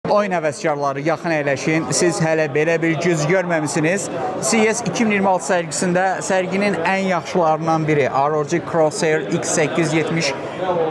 Oyun həvəskarları yaxın əyləşin. Siz hələ belə bir güz görməmisiniz. CES 2026 sərgisində sərginin ən yaxşılarından biri ROG Crosshair X870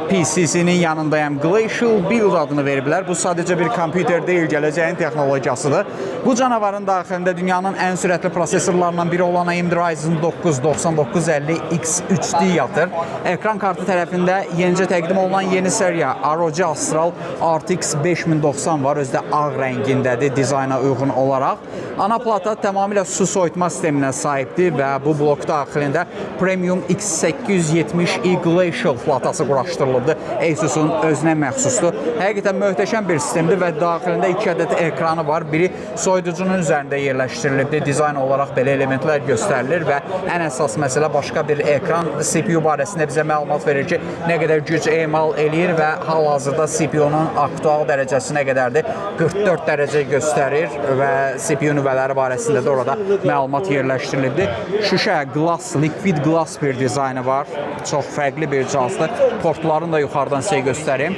PC-sinin yanındayım. Glacial Build adını veriblər. Bu sadəcə bir kompüter deyil, gələcəyin texnologiyasıdır. Bu canavarın daxilində dünyanın ən sürətli prosesorlarından biri olan AMD Ryzen 9 9950 X3D yatır. Ekran kartı tərəfində yenicə təqdim olunan yeni seriya ROG Astral RTX 5090 var. Özdə ağ rəngindədir dizayna uyğun olaraq. Ana plata tamamilə su soyutma sisteminə sahibdir və bu blok daxilində Premium X870i Glacial platası quraşdırılıbdır. Asus'un özünə məxsusdur. Həqiqətən möhtəşəm bir sistemdir və daxilində 2 ədəd ekranı var. Biri soyuducunun üzərində yerləşdirilibdir. Dizayn olaraq belə elementlər göstərilir və ən əsas məsələ başqa bir ekran. CPU barəsində bizə məlumat verir ki, nə qədər güc emal eləyir və hal-hazırda CPU-nun aktual dərəcəsi nə qədərdir? 44 dərəcə göstərir və CPU nüvələri barəsində də orada məlumat yerləşdirilibdir. Şüşə, glass, liquid glass bir dizaynı var. Çox fərqli bir cihazdır. Portlarını da yuxarıdan sizə göstərim.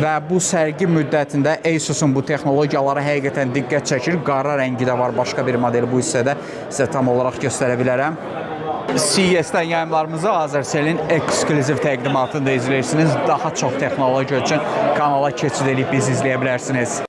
Və bu sərgi müddətində Asus'un bu texnologiyalara həqiqətən diqqət çəkir. Qara rəngi də var, başqa bir modeli bu hissədə sizə tam olaraq göstərə bilərəm. CES-dən yayımlarımızı Azercell'in ekskluziv təqdimatında izləyirsiniz. Daha çox texnologiya üçün kanala keçid edib bizi izləyə bilərsiniz.